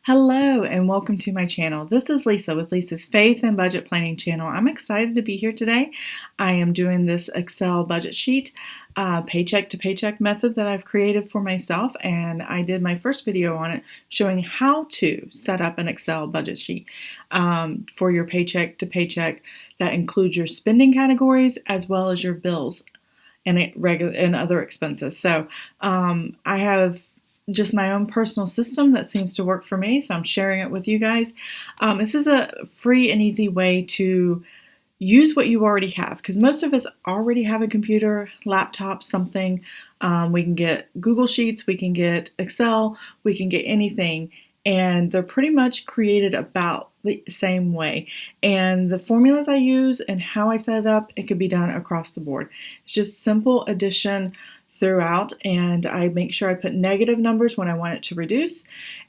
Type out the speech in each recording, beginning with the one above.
Hello and welcome to my channel. This is Lisa with Lisa's Faith and Budget Planning channel. I'm excited to be here today. I am doing this Excel budget sheet, paycheck to paycheck method that I've created for myself, and I did my first video on it showing how to set up an Excel budget sheet for your paycheck to paycheck that includes your spending categories as well as your bills and other expenses. So I have just my own personal system that seems to work for me, so I'm sharing it with you guys. This is a free and easy way to use what you already have, because most of us already have a computer, laptop, something. We can get Google Sheets, we can get Excel, we can get anything, and they're pretty much created about the same way. And the formulas I use and how I set it up, it could be done across the board. It's just simple addition throughout, and I make sure I put negative numbers when I want it to reduce,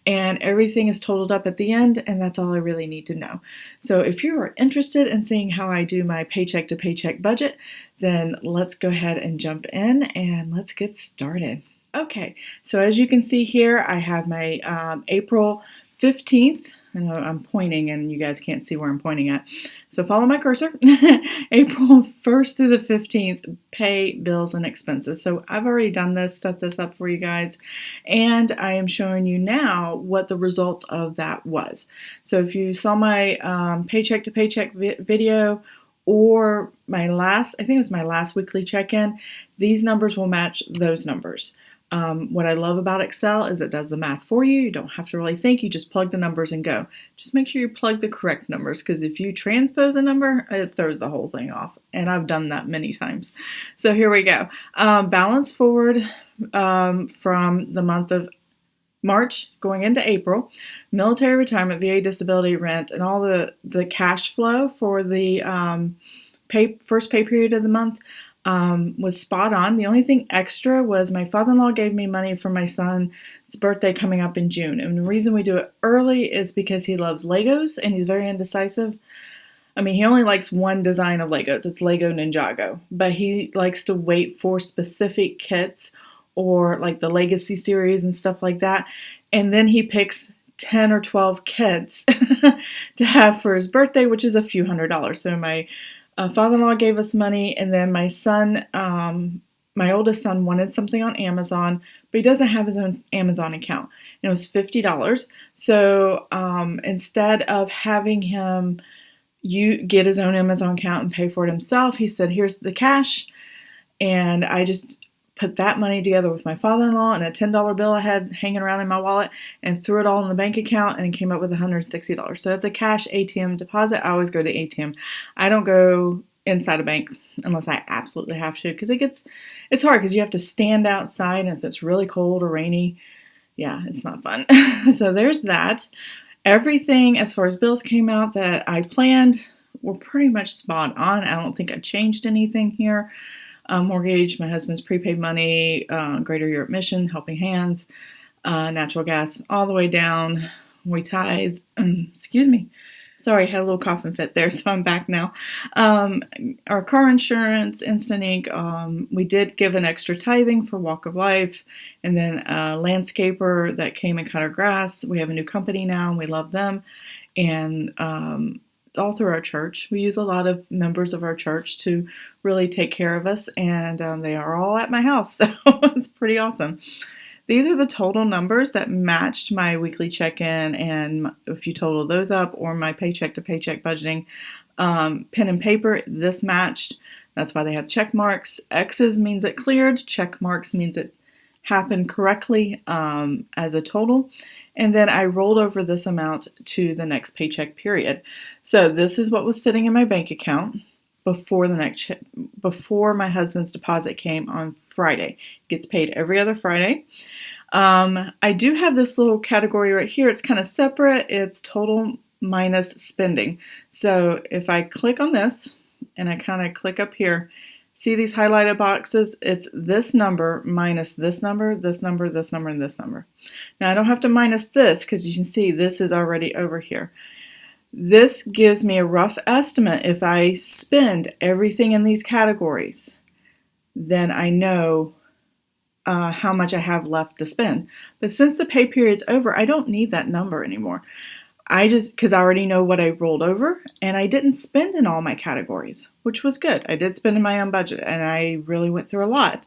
and everything is totaled up at the end, and that's all I really need to know. So if you are interested in seeing how I do my paycheck to paycheck budget, then let's go ahead and jump in and let's get started. Okay, so as you can see here, I have my April 15th. I know I'm pointing and you guys can't see where I'm pointing at. So follow my cursor. April 1st through the 15th, pay, bills, and expenses. So I've already done this, set this up for you guys, and I am showing you now what the results of that was. So if you saw my paycheck to paycheck video or my last, I think it was my last weekly check-in, these numbers will match those numbers. What I love about Excel is it does the math for you. You don't have to really think. You just plug the numbers and go. Just make sure you plug the correct numbers, because if you transpose a number, it throws the whole thing off. And I've done that many times. So here we go. Balance forward from the month of March going into April, military retirement, VA disability, rent, and all the cash flow for the first pay period of the month was spot on. The only thing extra was my father-in-law gave me money for my son's birthday coming up in June. And the reason we do it early is because he loves Legos and he's very indecisive. I mean, he only likes one design of Legos. It's Lego Ninjago. But he likes to wait for specific kits or like the Legacy series and stuff like that. And then he picks 10 or 12 kits to have for his birthday, which is a few $100s. So my father-in-law gave us money, and then my son, my oldest son, wanted something on Amazon, but he doesn't have his own Amazon account. And it was $50. So instead of having him get his own Amazon account and pay for it himself, he said, "Here's the cash." And I just put that money together with my father-in-law and a $10 bill I had hanging around in my wallet and threw it all in the bank account and came up with $160. So that's a cash ATM deposit. I always go to ATM. I don't go inside a bank unless I absolutely have to, because it's hard because you have to stand outside, and if it's really cold or rainy, yeah, it's not fun. So there's that. Everything as far as bills came out that I planned were pretty much spot on. I don't think I changed anything here. Mortgage, my husband's prepaid money, Greater Europe Mission, Helping Hands, natural gas, all the way down. We tithe, excuse me. Sorry, I had a little coughing fit there, so I'm back now. Our car insurance, Instant Ink, we did give an extra tithing for Walk of Life, and then a landscaper that came and cut our grass. We have a new company now, and we love them. And it's all through our church. We use a lot of members of our church to really take care of us, and they are all at my house, so it's pretty awesome. These are the total numbers that matched my weekly check-in, and if you total those up, or my paycheck to paycheck budgeting, pen and paper, this matched. That's why they have check marks. X's means it cleared. Check marks means it happened correctly as a total. And then I rolled over this amount to the next paycheck period. So this is what was sitting in my bank account before before my husband's deposit came on Friday. It gets paid every other Friday. I do have this little category right here. It's kind of separate. It's total minus spending. So if I click on this and I kind of click up here, see these highlighted boxes? It's this number minus this number, this number, this number, and this number. Now I don't have to minus this because you can see this is already over here. This gives me a rough estimate. If I spend everything in these categories, then I know how much I have left to spend. But since the pay period's over, I don't need that number anymore. Because I already know what I rolled over, and I didn't spend in all my categories, which was good. I did spend in my own budget, and I really went through a lot.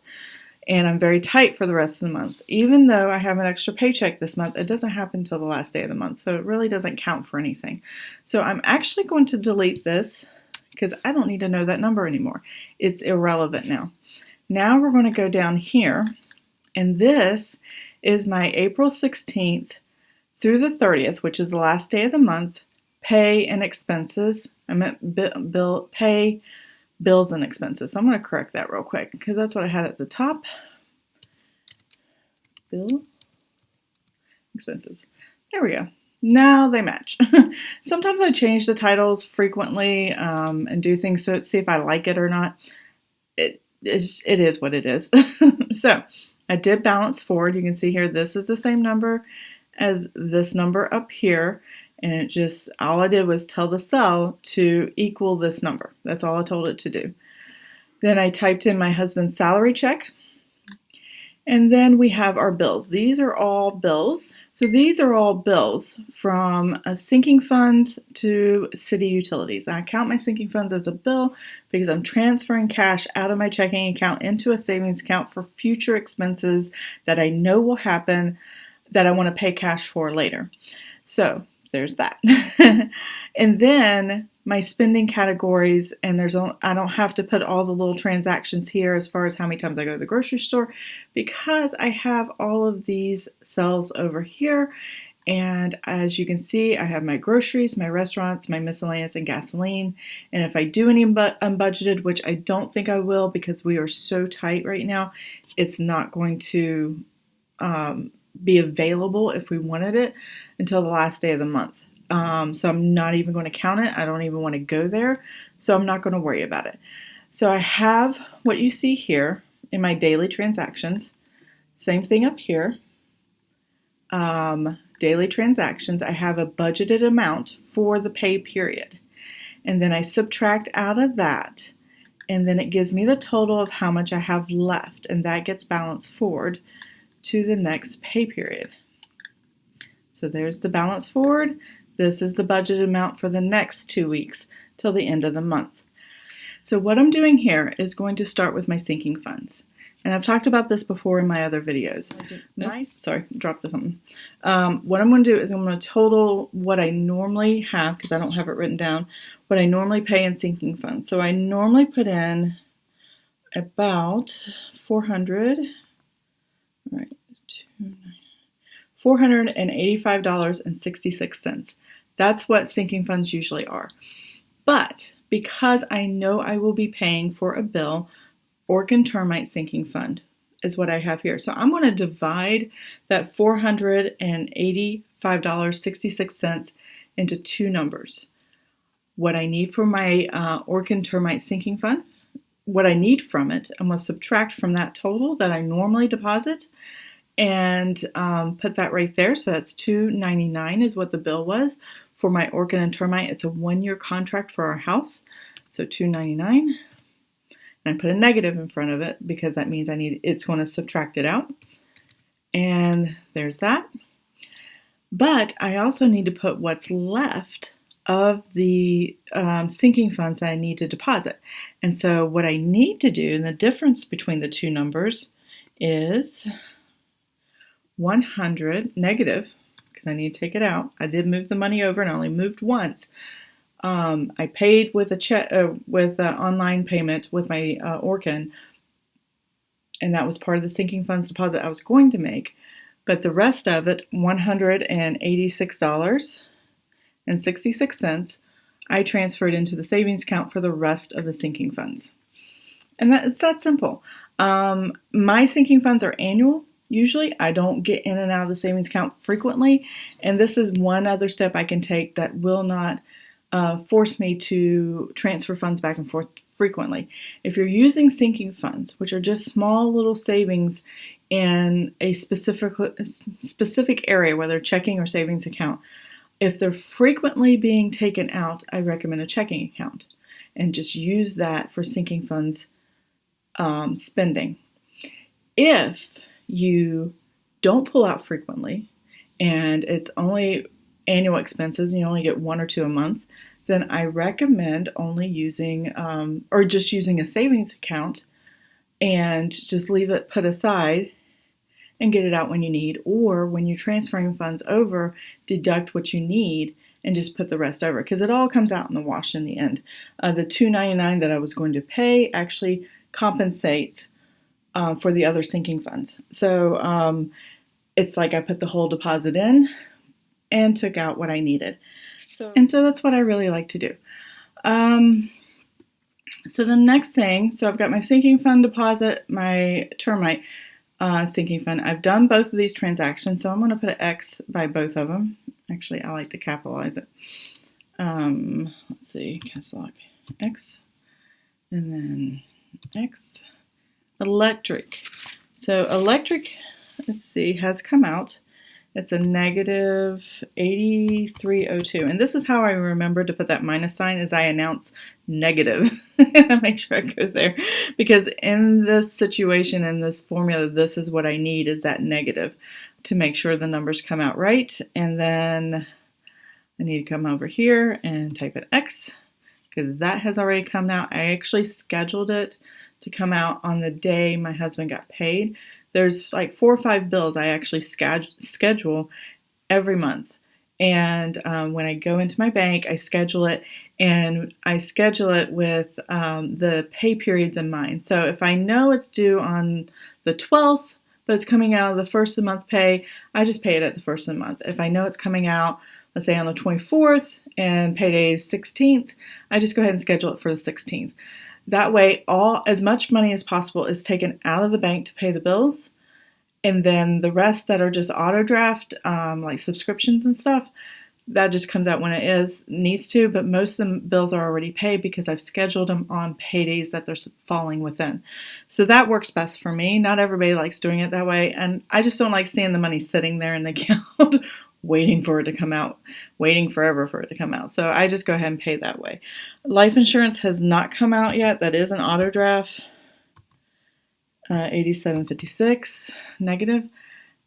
And I'm very tight for the rest of the month. Even though I have an extra paycheck this month, it doesn't happen until the last day of the month, so it really doesn't count for anything. So I'm actually going to delete this because I don't need to know that number anymore. It's irrelevant now. Now we're going to go down here, and this is my April 16th through the 30th, which is the last day of the month, pay and expenses. I meant pay, bills, and expenses. So I'm going to correct that real quick because that's what I had at the top. Bill, expenses. There we go. Now they match. Sometimes I change the titles frequently and do things to see if I like it or not. It is what it is. So I did balance forward. You can see here this is the same number as this number up here, and all I did was tell the cell to equal this number. That's all I told it to do. Then I typed in my husband's salary check, and then we have our bills. These are all bills. So these are all bills from sinking funds to city utilities. I count my sinking funds as a bill because I'm transferring cash out of my checking account into a savings account for future expenses that I know will happen that I want to pay cash for later. So there's that. And then my spending categories, and I don't have to put all the little transactions here as far as how many times I go to the grocery store because I have all of these cells over here. And as you can see, I have my groceries, my restaurants, my miscellaneous, and gasoline. And if I do any unbudgeted, which I don't think I will because we are so tight right now, it's not going to be available if we wanted it until the last day of the month. So I'm not even going to count it. I don't even want to go there. So I'm not going to worry about it. So I have what you see here in my daily transactions. Same thing up here. Daily transactions. I have a budgeted amount for the pay period. And then I subtract out of that. And then it gives me the total of how much I have left. And that gets balanced forward to the next pay period. So there's the balance forward. This is the budget amount for the next 2 weeks till the end of the month. So what I'm doing here is going to start with my sinking funds. And I've talked about this before in my other videos. Sorry, dropped the something. What I'm going to do is I'm going to total what I normally have, because I don't have it written down, what I normally pay in sinking funds. So I normally put in about $485.66. That's what sinking funds usually are. But because I know I will be paying for a bill, Orkin Termite Sinking Fund is what I have here. So I'm going to divide that $485.66 into two numbers. What I need for my Orkin Termite Sinking Fund, what I need from it, I'm going to subtract from that total that I normally deposit and put that right there. So that's $299 is what the bill was for my Orkin and Termite. It's a 1-year contract for our house. So $299. And I put a negative in front of it because that means it's going to subtract it out. And there's that. But I also need to put what's left of the sinking funds that I need to deposit. And so what I need to do, and the difference between the two numbers is 100 negative, because I need to take it out. I did move the money over and I only moved once. I paid with a check, with an online payment with my Orkin, and that was part of the sinking funds deposit I was going to make. But the rest of it, $186.66, I transferred into the savings account for the rest of the sinking funds. And it's that simple. My sinking funds are annual. Usually I don't get in and out of the savings account frequently, and this is one other step I can take that will not force me to transfer funds back and forth frequently. If you're using sinking funds, which are just small little savings in a specific area, whether checking or savings account, if they're frequently being taken out, I recommend a checking account and just use that for sinking funds spending. If you don't pull out frequently, and it's only annual expenses and you only get 1 or 2 a month, then I recommend only using or just using a savings account and just leave it put aside and get it out when you need, or when you're transferring funds over, deduct what you need and just put the rest over, because it all comes out in the wash in the end. The $2.99 that I was going to pay actually compensates for the other sinking funds. So it's like I put the whole deposit in and took out what I needed. So that's what I really like to do. So the next thing, so I've got my sinking fund deposit, my termite sinking fund. I've done both of these transactions, so I'm going to put an X by both of them. Actually, I like to capitalize it. Let's see, caps lock X, and then X. Electric. So electric, let's see, has come out. It's a negative 8302. And this is how I remember to put that minus sign as I announce negative. And I make sure I go there. Because in this situation, in this formula, this is what I need, is that negative to make sure the numbers come out right. And then I need to come over here and type an X, because that has already come out. I actually scheduled it to come out on the day my husband got paid. There's like 4 or 5 bills I actually schedule every month. And when I go into my bank, I schedule it, and I schedule it with the pay periods in mind. So if I know it's due on the 12th, but it's coming out of the first of the month pay, I just pay it at the first of the month. If I know it's coming out, let's say on the 24th and payday is 16th, I just go ahead and schedule it for the 16th. That way, as much money as possible is taken out of the bank to pay the bills, and then the rest that are just auto draft, like subscriptions and stuff, that just comes out when it needs to. But most of the bills are already paid because I've scheduled them on paydays that they're falling within. So that works best for me. Not everybody likes doing it that way, and I just don't like seeing the money sitting there in the account waiting for it to come out, waiting forever for it to come out. So I just go ahead and pay that way. Life insurance has not come out yet. That is an auto draft. 8756 negative.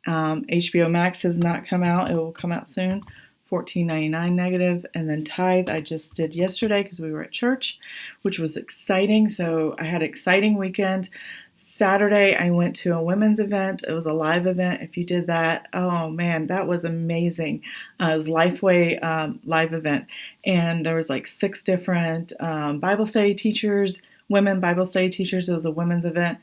HBO Max has not come out. It will come out soon. $14.99 negative. And then tithe I just did yesterday because we were at church, which was exciting. So I had an exciting weekend. Saturday, I went to a women's event. It was a live event. If you did that, oh man, that was amazing. It was Lifeway live event. And there was like 6 different Bible study teachers, women Bible study teachers. It was a women's event.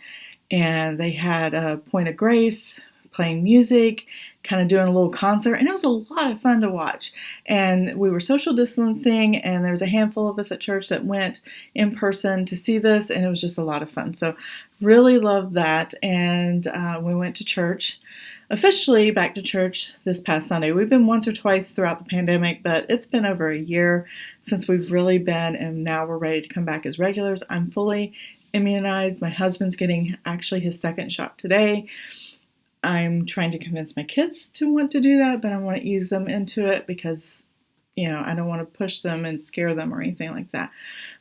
And they had a Point of Grace, playing music, kind of doing a little concert, and it was a lot of fun to watch. And we were social distancing, and there was a handful of us at church that went in person to see this, and it was just a lot of fun. So really loved that. And we went to church, officially back to church this past Sunday. We've been once or twice throughout the pandemic, but it's been over a year since we've really been, and now we're ready to come back as regulars. I'm fully immunized. My husband's getting actually his 2nd shot today. I'm trying to convince my kids to want to do that, but I want to ease them into it because, I don't want to push them and scare them or anything like that.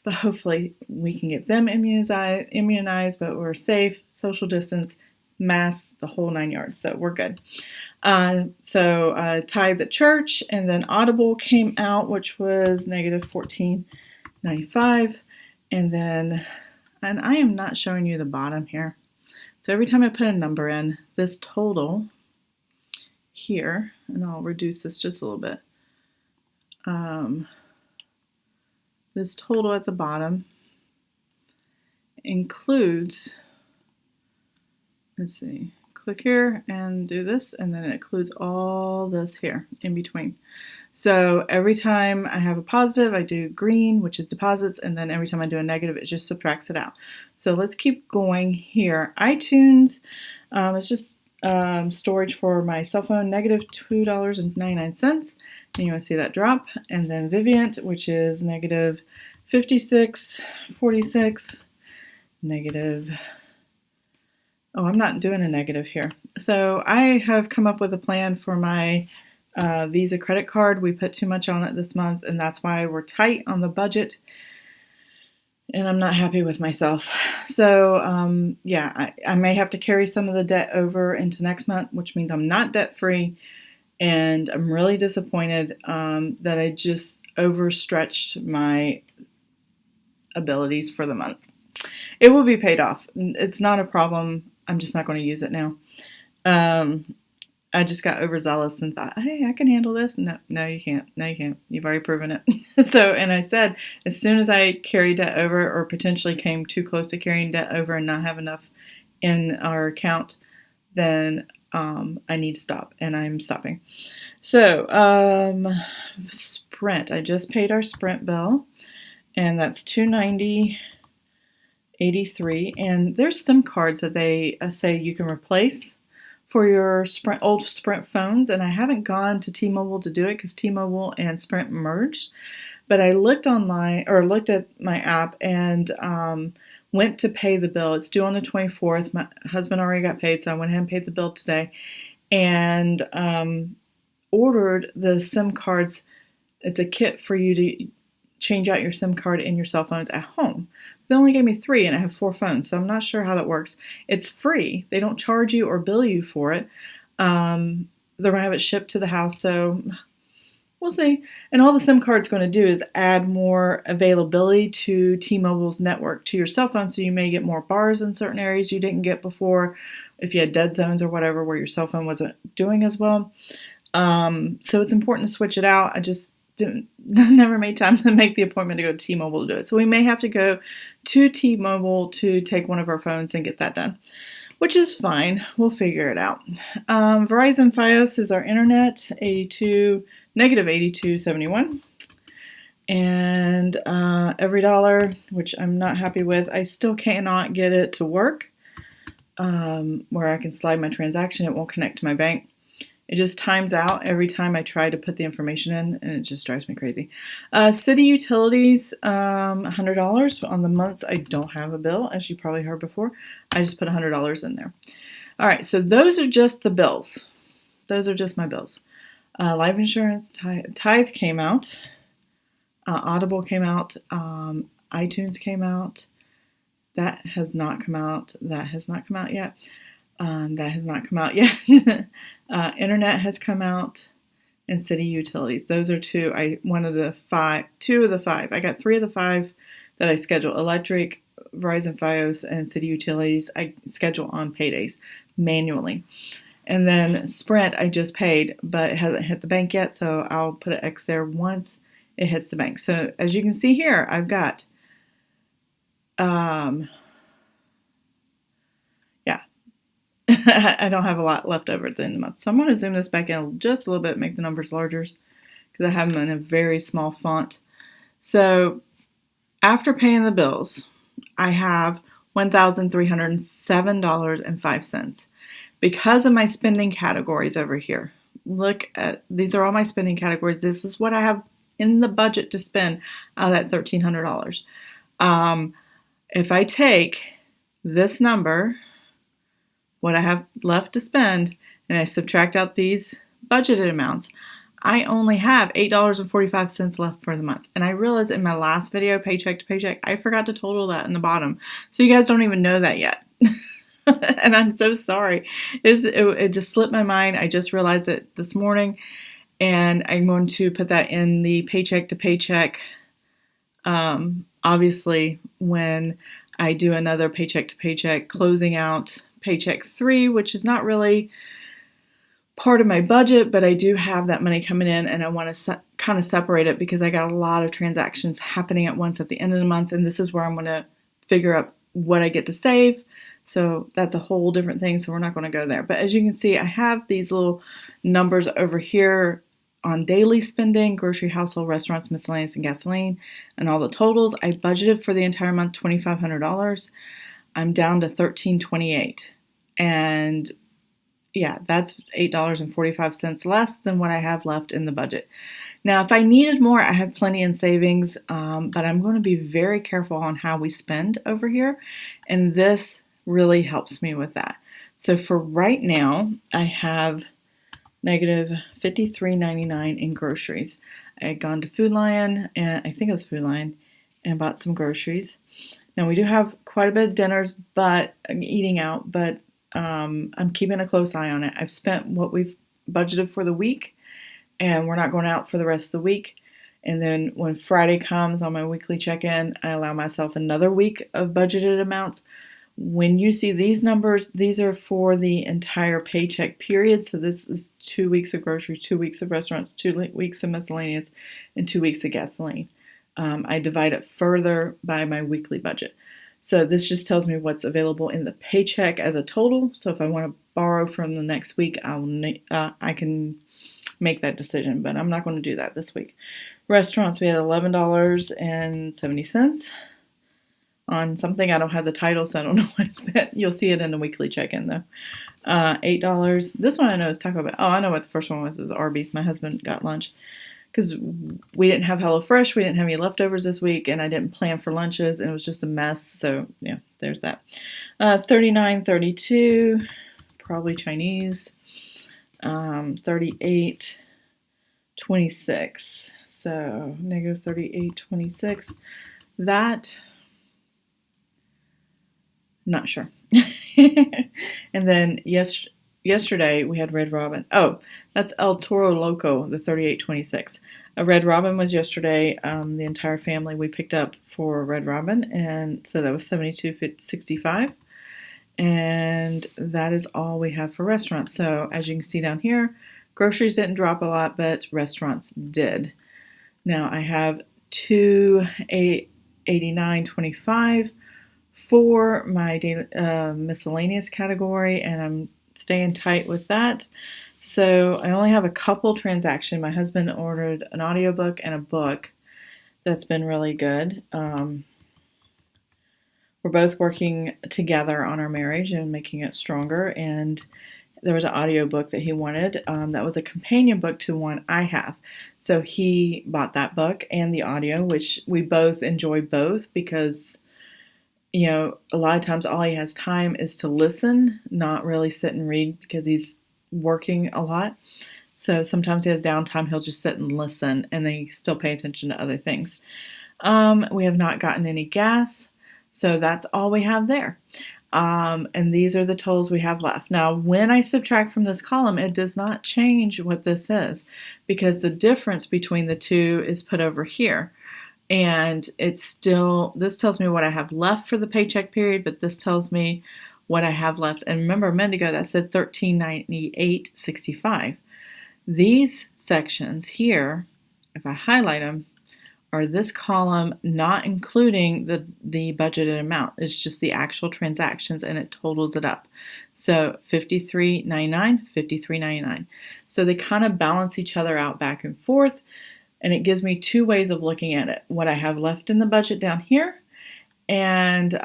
But hopefully we can get them immunized, but we're safe, social distance, masks, the whole 9 yards. So we're good. So tithe at church, and then Audible came out, which was negative $14.95. And I am not showing you the bottom here. So every time I put a number in, this total here, and I'll reduce this just a little bit, this total at the bottom includes, let's see, click here and do this, and then it includes all this here in between. So every time I have a positive, I do green, which is deposits, and then every time I do a negative, it just subtracts it out. So let's keep going here. iTunes, it's just storage for my cell phone, negative $2.99, and you want to see that drop. And then Vivint, which is negative $56.46, negative. Oh, I'm not doing a negative here. So I have come up with a plan for my Visa credit card. We put too much on it this month, and that's why we're tight on the budget. and I'm not happy with myself. So yeah, I may have to carry some of the debt over into next month, which means I'm not debt free, and I'm really disappointed that I just overstretched my abilities for the month. It will be paid off. It's not a problem. I'm just not going to use it now. I just got overzealous and thought, hey, I can handle this. No, you can't. No, you can't. You've already proven it. So, and I said, as soon as I carry debt over or potentially came too close to carrying debt over and not have enough in our account, then I need to stop, and I'm stopping. So, Sprint. I just paid our Sprint bill, and that's $290.83. And there's SIM cards that they say you can replace for your old Sprint phones, and I haven't gone to T-Mobile to do it because T-Mobile and Sprint merged. But I looked online, or looked at my app, and went to pay the bill. It's due on the 24th. My husband already got paid, so I went ahead and paid the bill today, and ordered the SIM cards. It's a kit for you to change out your SIM card in your cell phones at home. They only gave me 3, and I have 4 phones, so I'm not sure how that works. It's free. They don't charge you or bill you for it. They're going to have it shipped to the house, so we'll see. And all the SIM card's going to do is add more availability to T-Mobile's network to your cell phone, so you may get more bars in certain areas you didn't get before, if you had dead zones or whatever where your cell phone wasn't doing as well. So it's important to switch it out. I just never made time to make the appointment to go to T-Mobile to do it. So we may have to go to T-Mobile to take one of our phones and get that done, which is fine. We'll figure it out. Verizon Fios is our internet, negative 82.71. And every dollar, which I'm not happy with, I still cannot get it to work where I can slide my transaction. It won't connect to my bank. It just times out every time I try to put the information in, and it just drives me crazy. City utilities, $100 on the months I don't have a bill, as you probably heard before. I just put $100 in there. All right, so those are just the bills. Those are just my bills. Life insurance, Tithe came out. Audible came out. iTunes came out. That has not come out. That has not come out yet. That has not come out yet. Internet has come out, and city utilities. Those are two. Two of the 5. I got 3 of the 5 that I schedule. Electric, Verizon Fios, and city utilities I schedule on paydays manually. And then Sprint I just paid, but it hasn't hit the bank yet, so I'll put an X there once it hits the bank. So as you can see here, I've got I don't have a lot left over at the end of the month. So I'm going to zoom this back in just a little bit, make the numbers larger, because I have them in a very small font. So after paying the bills, I have $1,307.05. Because of my spending categories over here. Look at, these are all my spending categories. This is what I have in the budget to spend out of that $1,300. If I take this number, what I have left to spend, and I subtract out these budgeted amounts, I only have $8.45 left for the month. And I realized in my last video, Paycheck to Paycheck, I forgot to total that in the bottom. So you guys don't even know that yet. And I'm so sorry. It just slipped my mind. I just realized it this morning. And I'm going to put that in the Paycheck to Paycheck. Obviously, when I do another Paycheck to Paycheck, closing out Paycheck 3, which is not really part of my budget, but I do have that money coming in, and I want to kind of separate it because I got a lot of transactions happening at once at the end of the month, and this is where I'm going to figure out what I get to save. So that's a whole different thing, so we're not going to go there. But as you can see, I have these little numbers over here on daily spending, grocery, household, restaurants, miscellaneous, and gasoline, and all the totals. I budgeted for the entire month $2,500. I'm down to $1,328, and yeah, that's $8.45 less than what I have left in the budget. Now, if I needed more, I have plenty in savings, but I'm going to be very careful on how we spend over here, and this really helps me with that. So for right now, I have negative $53.99 in groceries. I had gone to Food Lion, and I think it was Food Lion, and bought some groceries. Now we do have quite a bit of dinners, but eating out, but I'm keeping a close eye on it. I've spent what we've budgeted for the week, and we're not going out for the rest of the week. And then when Friday comes on my weekly check-in, I allow myself another week of budgeted amounts. When you see these numbers, these are for the entire paycheck period. So this is 2 weeks of groceries, 2 weeks of restaurants, 2 weeks of miscellaneous, and 2 weeks of gasoline. I divide it further by my weekly budget. So this just tells me what's available in the paycheck as a total. So if I want to borrow from the next week, I can make that decision, but I'm not going to do that this week. Restaurants, we had $11.70 on something. I don't have the title, so I don't know what I spent. You'll see it in the weekly check-in, though. $8. This one I know is Taco Bell. Oh, I know what the first one was. It was Arby's. My husband got lunch because we didn't have HelloFresh. We didn't have any leftovers this week, and I didn't plan for lunches, and it was just a mess. So, yeah, there's that. $39.32, probably Chinese. $38.26. So, negative $38.26. That, not sure. And then yesterday we had Red Robin. Oh, that's El Toro Loco, the $38.26. A Red Robin was yesterday. The entire family we picked up for Red Robin, and so that was $72.65. And that is all we have for restaurants. So as you can see down here, groceries didn't drop a lot, but restaurants did. Now I have $289.25 for my daily, miscellaneous category, and I'm staying tight with that. So I only have a couple transactions. My husband ordered an audiobook and a book. That's been really good. We're both working together on our marriage and making it stronger. And there was an audiobook that he wanted. That was a companion book to one I have. So he bought that book and the audio, which we both enjoy both because, a lot of times all he has time is to listen, not really sit and read because he's working a lot. So sometimes he has downtime, he'll just sit and listen and then he still pay attention to other things. We have not gotten any gas. So that's all we have there. And these are the totals we have left. Now, when I subtract from this column, it does not change what this is because the difference between the two is put over here. And this tells me what I have left for the paycheck period, but this tells me what I have left. And remember a minute ago that said $1398.65. These sections here, if I highlight them, are this column not including the budgeted amount. It's just the actual transactions and it totals it up. So $53.99, $53.99. So they kind of balance each other out back and forth, and it gives me two ways of looking at it. What I have left in the budget down here and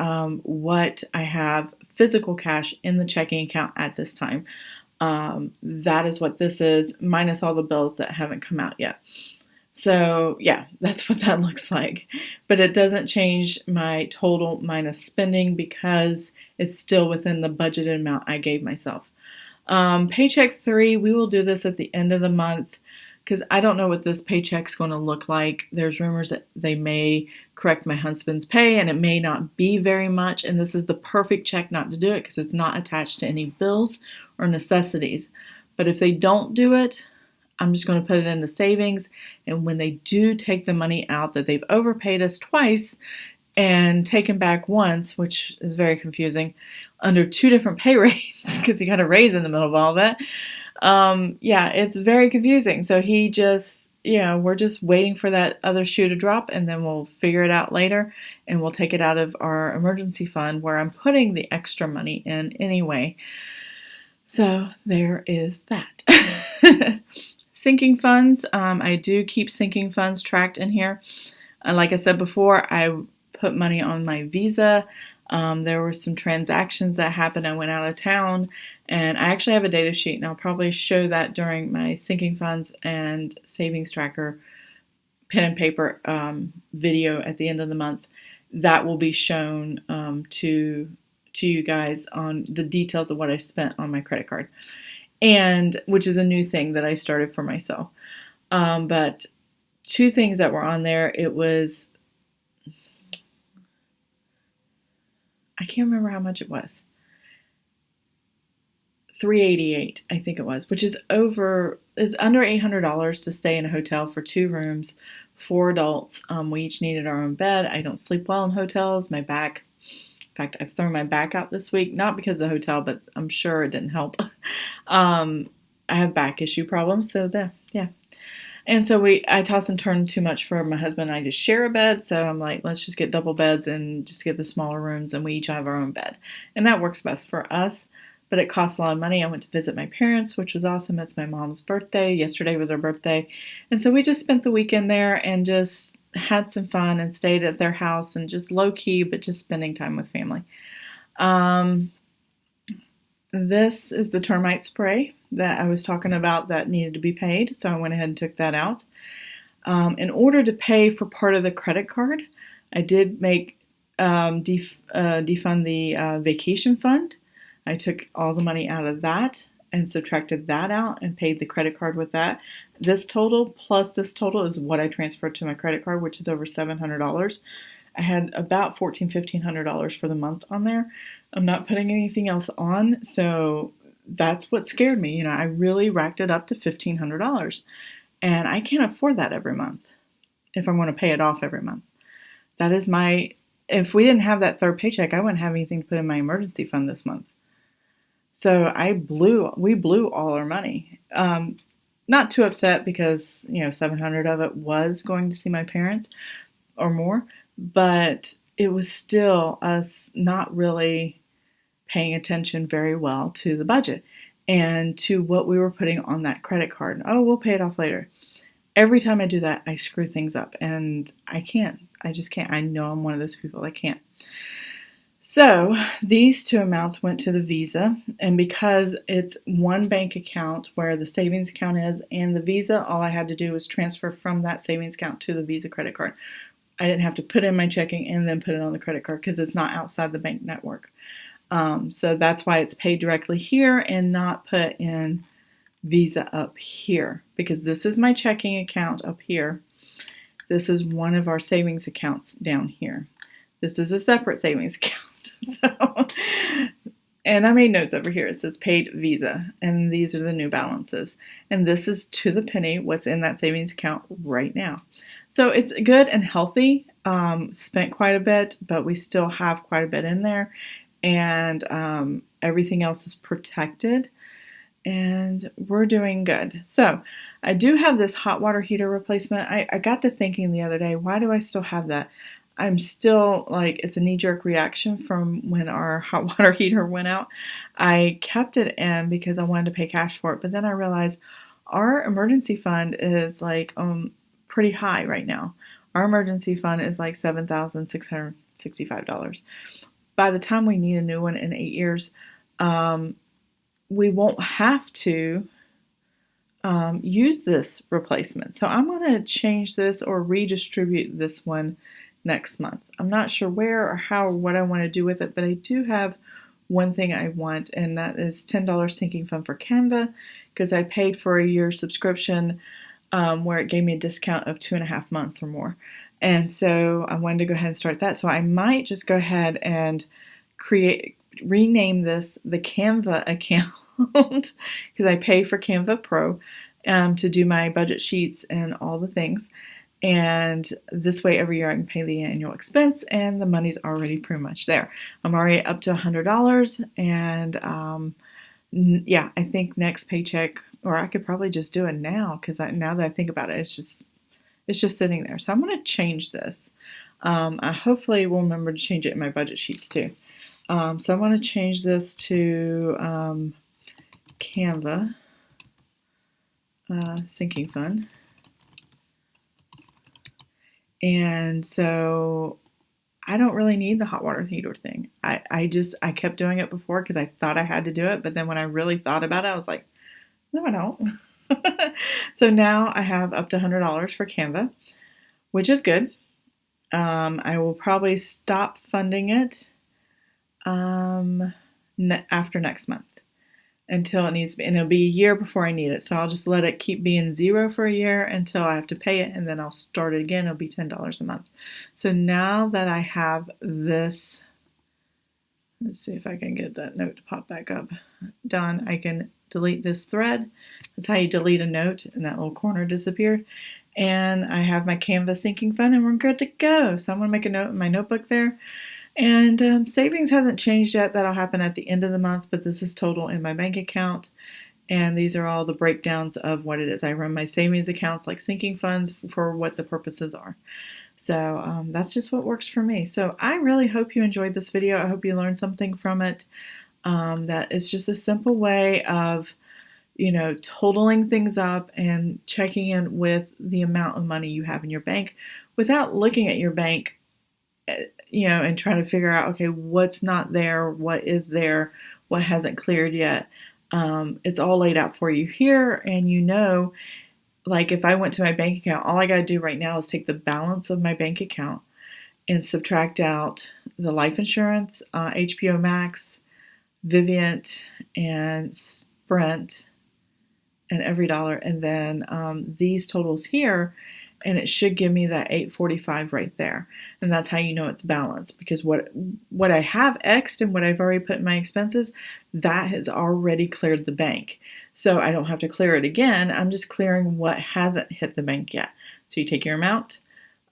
what I have physical cash in the checking account at this time. That is what this is, minus all the bills that haven't come out yet. So yeah, that's what that looks like. But it doesn't change my total minus spending because it's still within the budgeted amount I gave myself. Paycheck 3, we will do this at the end of the month because I don't know what this paycheck's going to look like. There's rumors that they may correct my husband's pay and it may not be very much. And this is the perfect check not to do it because it's not attached to any bills or necessities. But if they don't do it, I'm just going to put it into savings. And when they do take the money out that they've overpaid us twice and taken back once, which is very confusing, under 2 different pay rates because he got a raise in the middle of all that. It's very confusing. So he just, we're just waiting for that other shoe to drop and then we'll figure it out later and we'll take it out of our emergency fund where I'm putting the extra money in anyway. So there is that. Sinking funds, I do keep sinking funds tracked in here. Like I said before, I put money on my Visa. There were some transactions that happened. I went out of town, and I actually have a data sheet, and I'll probably show that during my sinking funds and savings tracker pen and paper video at the end of the month. That will be shown to you guys on the details of what I spent on my credit card. And which is a new thing that I started for myself. But 2 things that were on there, it was I can't remember how much it was. $388, I think it was, which is under $800 to stay in a hotel for 2 rooms, 4 adults. We each needed our own bed. I don't sleep well in hotels. My back, in fact, I've thrown my back out this week, not because of the hotel, but I'm sure it didn't help. I have back issue problems, so yeah. And so I toss and turn too much for my husband and I just share a bed. So I'm like, let's just get double beds and just get the smaller rooms and we each have our own bed. And that works best for us. But it costs a lot of money. I went to visit my parents, which was awesome. It's my mom's birthday. Yesterday was our birthday. And so we just spent the weekend there and just had some fun and stayed at their house and just low key, but just spending time with family. This is the termite spray that I was talking about that needed to be paid. So I went ahead and took that out. In order to pay for part of the credit card, I did make defund the vacation fund. I took all the money out of that and subtracted that out and paid the credit card with that. This total plus this total is what I transferred to my credit card, which is over $700. I had about $1,400-$1,500 for the month on there. I'm not putting anything else on, so that's what scared me. I really racked it up to $1,500, and I can't afford that every month if I'm going to pay it off every month. That is if we didn't have that third paycheck, I wouldn't have anything to put in my emergency fund this month. So we blew all our money. Not too upset because, $700 of it was going to see my parents or more, but it was still us not really paying attention very well to the budget and to what we were putting on that credit card. Oh, we'll pay it off later. Every time I do that, I screw things up and I just can't. I know I'm one of those people that can't. So these two amounts went to the Visa, and because it's one bank account where the savings account is and the Visa, all I had to do was transfer from that savings account to the Visa credit card. I didn't have to put in my checking and then put it on the credit card because it's not outside the bank network. So that's why it's paid directly here and not put in Visa up here, because this is my checking account up here. This is one of our savings accounts down here. This is a separate savings account. So, and I made notes over here. It says paid Visa, and these are the new balances. And this is to the penny what's in that savings account right now. So it's good and healthy. Spent quite a bit, but we still have quite a bit in there. And everything else is protected. And we're doing good. So I do have this hot water heater replacement. I got to thinking the other day, why do I still have that? I'm still it's a knee-jerk reaction from when our hot water heater went out. I kept it in because I wanted to pay cash for it, but then I realized our emergency fund is pretty high right now. Our emergency fund is $7,665. By the time we need a new one in 8 years, we won't have to use this replacement. So I'm going to change this or redistribute this one next month. I'm not sure where or how or what I want to do with it, but I do have one thing I want, and that is $10 sinking fund for Canva, because I paid for a year subscription where it gave me a discount of 2.5 months or more. And so I wanted to go ahead and start that. So I might just go ahead and rename this the Canva account because I pay for Canva Pro to do my budget sheets and all the things. And this way every year I can pay the annual expense and the money's already pretty much there. I'm already up to $100 and I think next paycheck, or I could probably just do it now because now that I think about it, it's just sitting there. So I'm going to change this. I hopefully will remember to change it in my budget sheets too. So I'm going to change this to Canva sinking fund. And so I don't really need the hot water heater thing. I kept doing it before because I thought I had to do it. But then when I really thought about it, I was like, no, I don't. So now I have up to $100 for Canva, which is good. I will probably stop funding it after next month until it needs to be, and it'll be a year before I need it. So I'll just let it keep being zero for a year until I have to pay it, and then I'll start it again. It'll be $10 a month. So now that I have this Let's see if I can get that note to pop back up. Done. I can delete this thread. That's how you delete a note, and that little corner disappeared. And I have my Canva sinking fund, and we're good to go. So I'm going to make a note in my notebook there. And savings hasn't changed yet. That'll happen at the end of the month, but this is total in my bank account. And these are all the breakdowns of what it is. I run my savings accounts like sinking funds for what the purposes are. So that's just what works for me. So I really hope you enjoyed this video. I hope you learned something from it. That is just a simple way of, totaling things up and checking in with the amount of money you have in your bank without looking at your bank, and trying to figure out, okay, what's not there, what is there, what hasn't cleared yet. It's all laid out for you here, and like if I went to my bank account, all I got to do right now is take the balance of my bank account and subtract out the life insurance, HBO Max, Vivint, and Sprint, and every dollar, and then these totals here, and it should give me that $845 right there. And that's how you know it's balanced, because what I have X'd and what I've already put in my expenses, that has already cleared the bank. So I don't have to clear it again. I'm just clearing what hasn't hit the bank yet. So you take your amount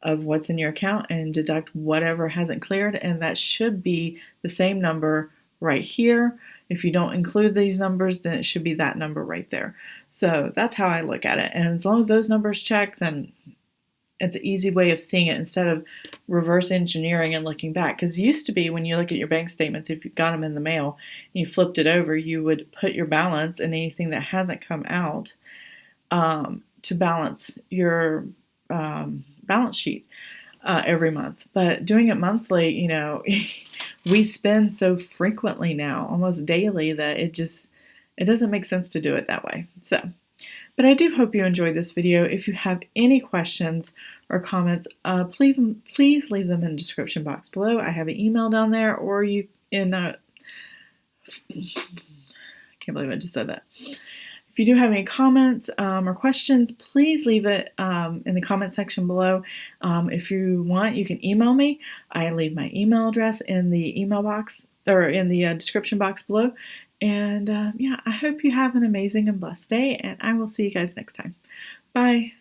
of what's in your account and deduct whatever hasn't cleared, and that should be the same number right here. If you don't include these numbers, then it should be that number right there. So that's how I look at it. And as long as those numbers check, then it's an easy way of seeing it instead of reverse engineering and looking back. Because it used to be when you look at your bank statements, if you got them in the mail and you flipped it over, you would put your balance and anything that hasn't come out to balance your balance sheet every month. But doing it monthly, we spend so frequently now, almost daily, that it doesn't make sense to do it that way. But I do hope you enjoyed this video. If you have any questions or comments, please leave them in the description box below. I have an email down there, or I can't believe I just said that. If you do have any comments or questions, please leave it in the comment section below. If you want, you can email me. I leave my email address in the email box, or in the description box below. And I hope you have an amazing and blessed day, and I will see you guys next time. Bye.